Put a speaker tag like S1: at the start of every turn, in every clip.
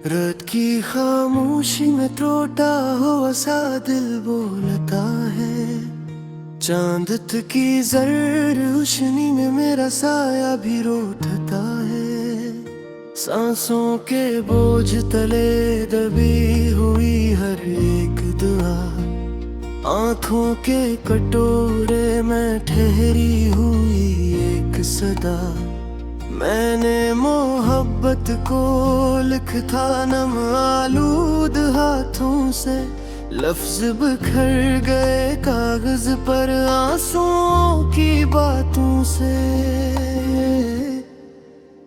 S1: रात की खामोशी में टूटा हुआ सा दिल बोलता है। चांदत की जर रोशनी में मेरा साया भी रोता है। सांसों के बोझ तले दबी हुई हर एक दुआ, आंखों के कटोरे में ठहरी हुई एक सदा। मैंने मोहब्बत को लिखा नम आलूद हाथों से, लफ्ज बिखर गए कागज पर आंसुओं की बातों से।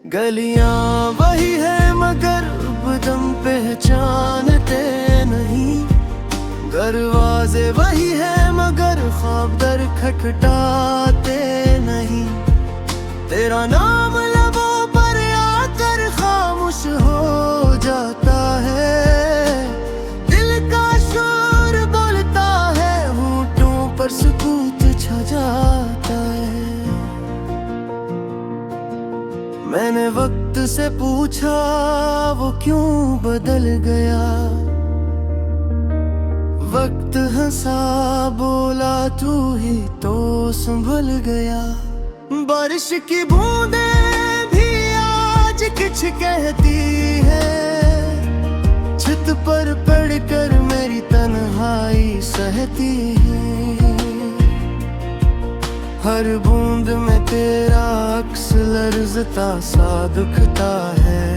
S1: गलियां वही है मगर बदम पहचानते नहीं, दरवाजे वही है मगर ख्वाब दर खटखटाते नहीं। तेरा नाम लबों पर आकर खामोश हो जाता है, दिल का शोर बोलता है, होंठों पर सुकूत छा जाता है। मैंने वक्त से पूछा वो क्यों बदल गया, वक्त हंसा बोला तू ही तो संभल गया। बारिश की बूंदें भी आज कुछ कहती है, छत पर पड़कर मेरी तन्हाई सहती है। हर बूंद में तेरा अक्स लर्जता सा दुखता है,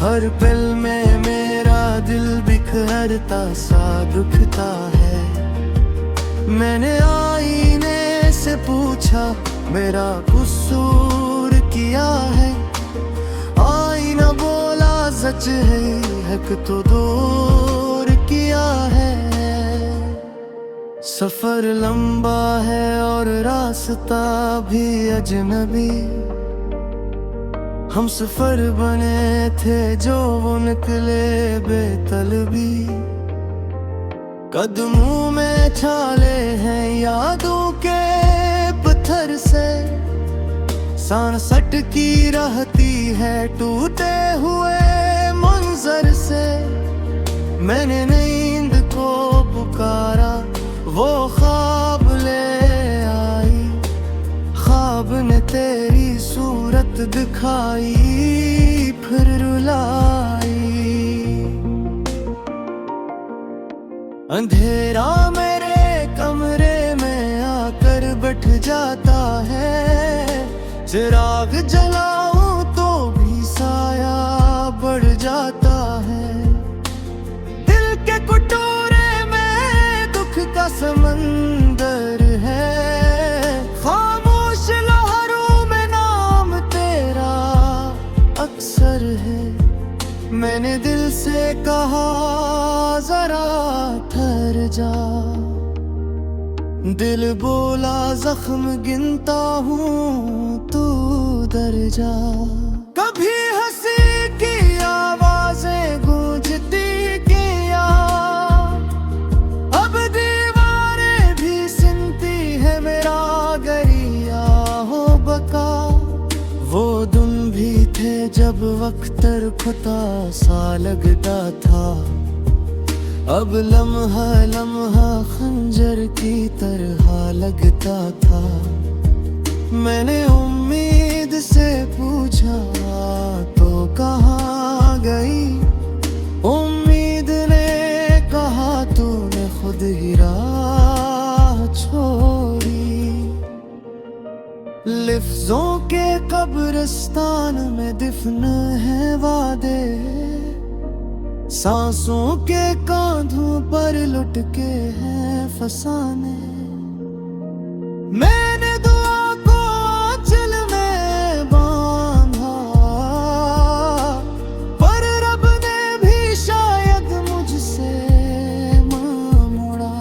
S1: हर पल में मेरा दिल बिखरता सा दुखता है। मैंने आईने से पूछा मेरा कसूर क्या है, आईना बोला सच है हक तो दूर किया है। सफर लंबा है और रास्ता भी अजनबी, हम सफर बने थे जो वो निकले बेतलबी। कदमों में छाले हैं यादों के पत्थर से, सांस सटकी रहती है टूटे हुए मंजर से। मैंने नींद को पुकारा वो ख्वाब ले आई, ख्वाब ने तेरी सूरत दिखाई फिर रुलाई। अंधेरा मेरे कमरे में आकर बैठ जाता है, चिराग जलाऊं तो भी साया बढ़ जाता है। दिल के कुटोरे में दुख का समंदर है, खामोश लहरों में नाम तेरा अक्सर है। मैंने दिल से कहा जरा ठहर जा, दिल बोला जख्म गिनता हूँ तू डर जा। कभी हंसी की आवाजें गूंजती किया, अब दीवारें भी सुनती है मेरा गरिया हो बका। वो दिन भी थे जब वक्त रुखता सा लगता था, अब लम्हा लम्हा खंजर की तरह लगता था। मैंने उम्मीद से पूछा तो कहाँ गई, उम्मीद ने कहा तूने खुद ही राह छोड़ी। लफ्जों के कब्रिस्तान में दिफन है वादे, सांसों के कांधों पर लुटके हैं फसाने। मैंने दुआ को आंचल में बांधा, पर रब ने भी शायद मुझसे मुँह मोड़ा।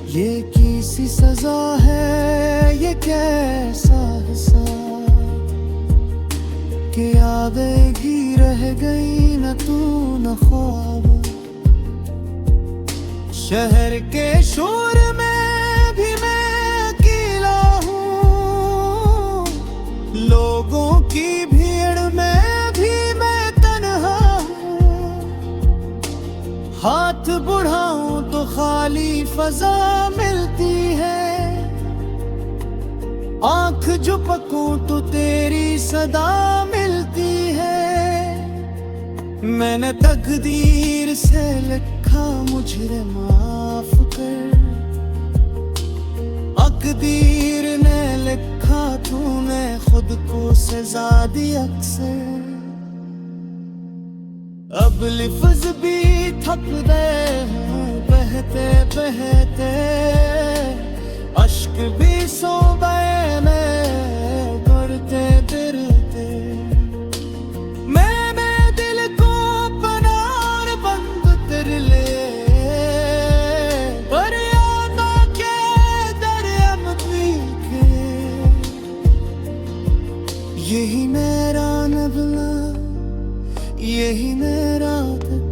S1: ये किसी सजा है ये कैसा हिसाब, कि यादें ही रह गई न तू न ख्वाब। शहर के शोर में भी मैं अकेला हूँ, लोगों की भीड़ में भी मैं तन्हा हूँ। हाथ बढ़ाऊं तो खाली फजा मिलती है, आंख झपकूं तो तेरी सदा मिलती है। मैंने तकदीर से लिखा मुझे माफ कर, तकदीर ने लिखा तूने खुद को सजा दी अक्सर। अब लिफ्ज भी थक गए हैं बहते बहते, अश्क भी सो गए मैं डरते डरते। मैंने दिल को पनार बंद कर ले, पर यादों के दरिया में पी के। यही मेरा नगमा, यही मेरा तक,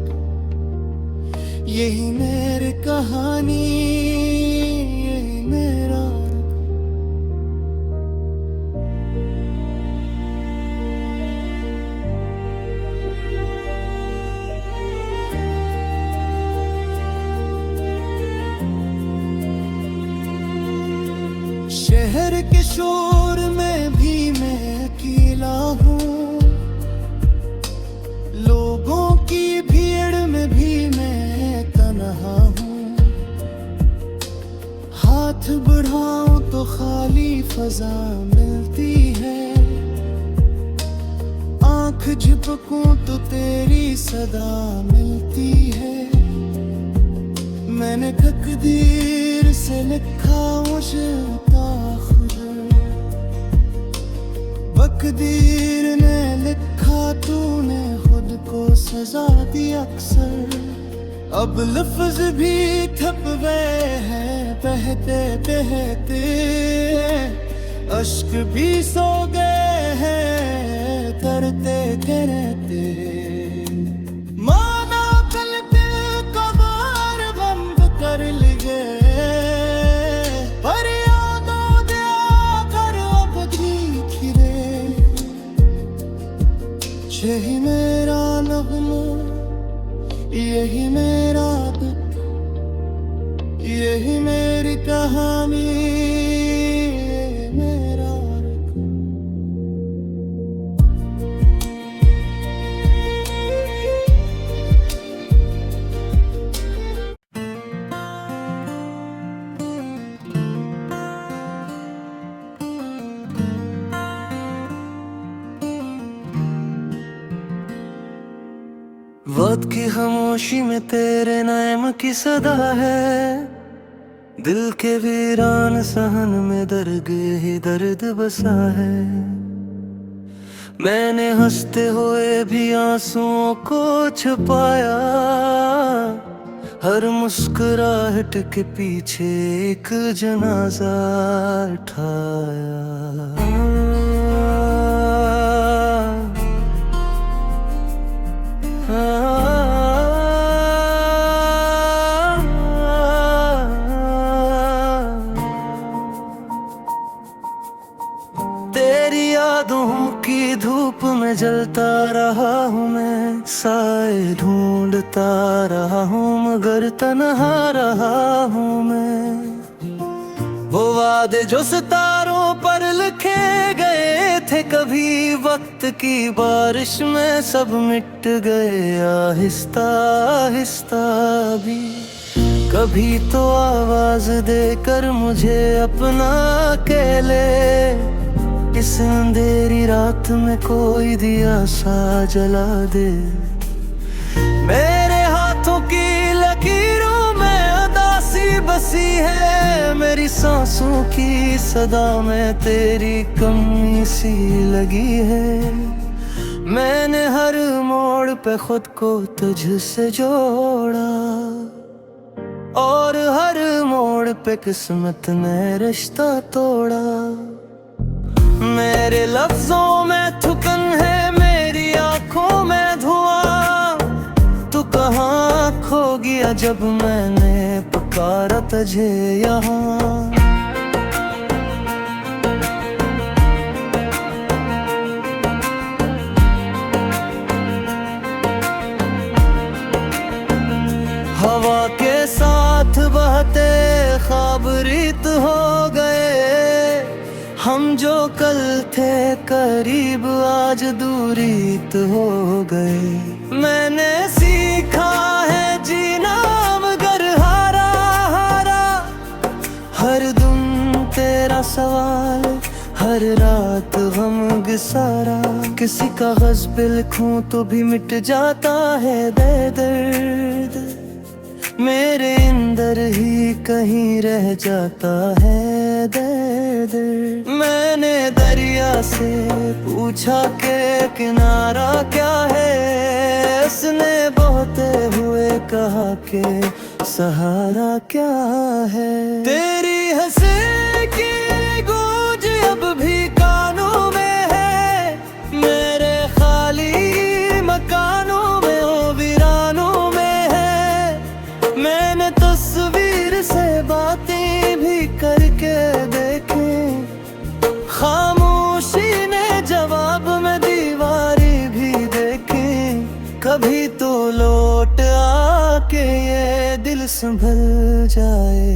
S1: यही मेरी कहानी, यही मेरा। शहर के शोर में भी मैं अकेला हूँ, लोगों की भीड़ में भी मैं तन्हा हूँ। हाथ बढ़ाऊं तो खाली फजा मिलती है, आंख झपकूं तो तेरी सदा मिलती है। मैंने तकदीर से लिखा मुझे तकदीर ने लिखा तूने खुद को सजा दी अक्सर। अब लफ्ज भी थक गए हैं बहते बहते, अश्क भी सो गए हैं तरते तरते। माना कल दिल का बार बंद कर लिए, पर यादों दिया कर अब खिरे। यही मेरा नगमा, यही मेरा दुख, यही मेरी कहानी, यही मेरा। वक्त की खामोशी में तेरे नाम की सदा है, दिल के वीरान सहन में दर्द ही दर्द बसा है। मैंने हंसते हुए भी आंसुओं को छुपाया, हर मुस्कुराहट के पीछे एक जनाजा उठाया। तेरी यादों की धूप में जलता रहा हूँ मैं, साए ढूंढता रहा हूँ मगर तन्हा रहा हूँ मैं। वो वादे जो सितारों पर लिखे गए थे कभी वक्त की बारिश में सब मिट गए आहिस्ता आहिस्ता भी। कभी तो आवाज देकर मुझे अपना अकेले, इस अंधेरी रात में कोई दिया सा जला दे। मेरे हाथों की लकीरों में उदासी बसी है, मेरी सांसों की सदा में तेरी कमी सी लगी है। मैंने हर मोड़ पे खुद को तुझसे जोड़ा, और हर मोड़ पे किस्मत ने रिश्ता तोड़ा। मेरे लफ्जों में थुकन है, मेरी आंखों में धुआं। तू कहाँ खो गया जब मैंने पुकारा तुझे यहाँ। हवा के साथ बहते ख्वाब रीत हो गए, हम जो कल थे करीब आज दूरीत हो गए। मैंने सीखा है जीना मगर हारा हारा, हर दिन तेरा सवाल हर रात गम सारा। किसी कागज पे लिखूं तो भी मिट जाता है दर्द, मेरे अंदर ही कहीं रह जाता है दर्द। मैंने दरिया से पूछा कि किनारा क्या है, उसने बहते हुए कहा कि सहारा क्या है। तेरी हंसी की गूंज अब भी कानों में है, मेरे खाली मकानों में ओ वीरानों में है। मैंने तस्वीर से बातें भी करके देखी, खामोशी ने जवाब में दीवारी भी देखी। कभी तो लौट आके ये दिल संभल जाए,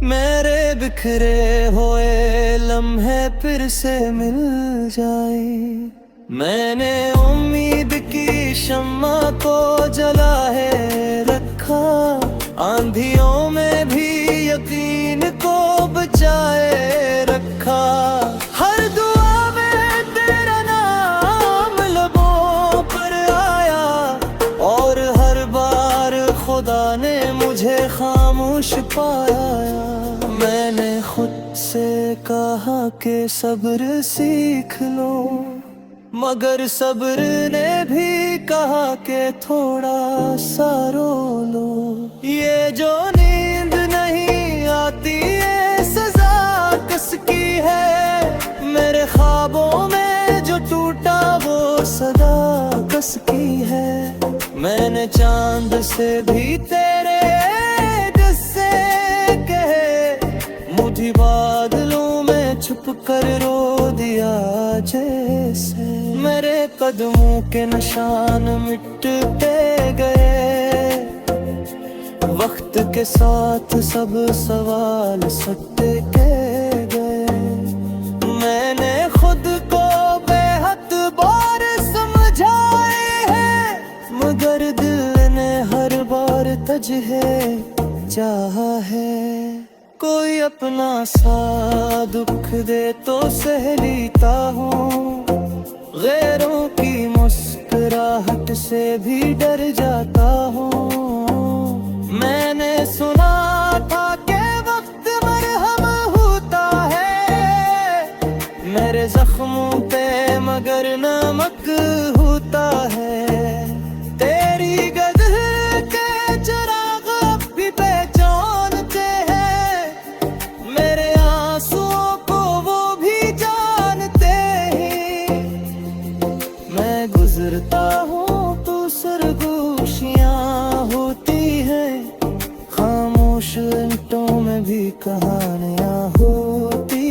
S1: मेरे बिखरे हुए लम्हे फिर से मिल जाए। मैंने उम्मीद की शम्मा को जला है रखा, आंधियों में भी यकीन को बचाए रखा। हर दुआ में तेरा नाम लबों पर आया, और हर बार खुदा ने मुझे खामोश पाया। मैंने खुद से कहा कि सब्र सीख लो, मगर सब्र ने भी कहा कि थोड़ा सा रो लो। ये जो नींद नहीं आती ये सजा किसकी है, मेरे ख्वाबों में जो टूटा वो सदा किसकी है। मैंने चांद से भी तेरे जैसे कहे, मुझे बादलों में छुप कर रो दिया जैसे। मेरे कदमों के निशान मिटते गए, वक्त के साथ सब सवाल सटते गए। मैंने खुद को बेहद बार समझाए हैं, मगर दिल ने हर बार तजहे चाहा है। कोई अपना सा दुख दे तो सह लेता हूँ, गैरों की मुस्कुराहट से भी डर जाता हूँ। मैंने सुना था कि वक्त मरहम होता है मेरे जख्मों पे, मगर नमक होता है। तेरी गदर के चिराग अब भी पहचानते हैं, मेरे आंसुओं को वो भी जानते हैं। मैं गुजरता हूँ तो सरगोशियाँ होती हैं, खामोश इंटों में भी कहानियाँ होती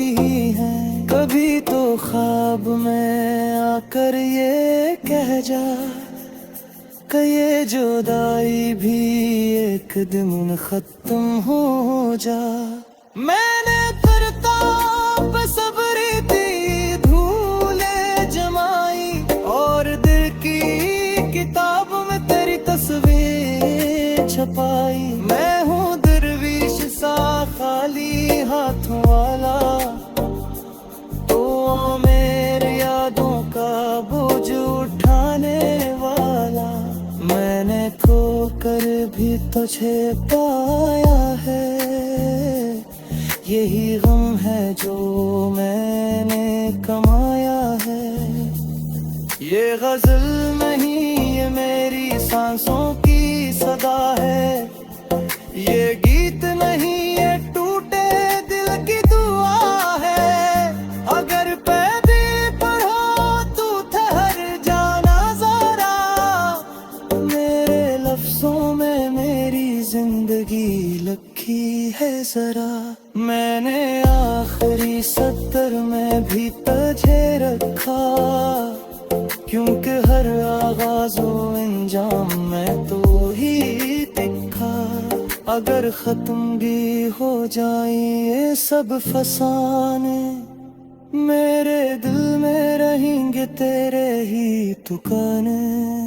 S1: हैं। कभी तो ख्वाब में आकर ये कह जा कि ये जुदाई भी एक दिन खत्म हो जा। मैंने करता बेसब्री थी धूले जमाई, और दिल की किताब में तेरी तस्वीर छपाई। मैं हूँ दरवीश सा खाली हाथों वाला, तो मेरे यादों का बोझ उठाने वाला। मैंने खोकर भी तुझे पाया है, यही गम है जो मैंने कमाया है। ये गजल नहीं ये मेरी सांसों की सदा है, ये गीत नहीं ये टूटे दिल की दुआ है। अगर पैदी पढ़ो तू ठहर जाना जरा, मेरे लफ्जों में मेरी जिंदगी लिखी है जरा। मैंने आखिरी सतर में भी तुझे रखा, क्योंकि हर आगाज़ व अंजाम में तो ही दिखा। अगर खत्म भी हो जाए ये सब फसाने, मेरे दिल में रहेंगे तेरे ही तुकाने।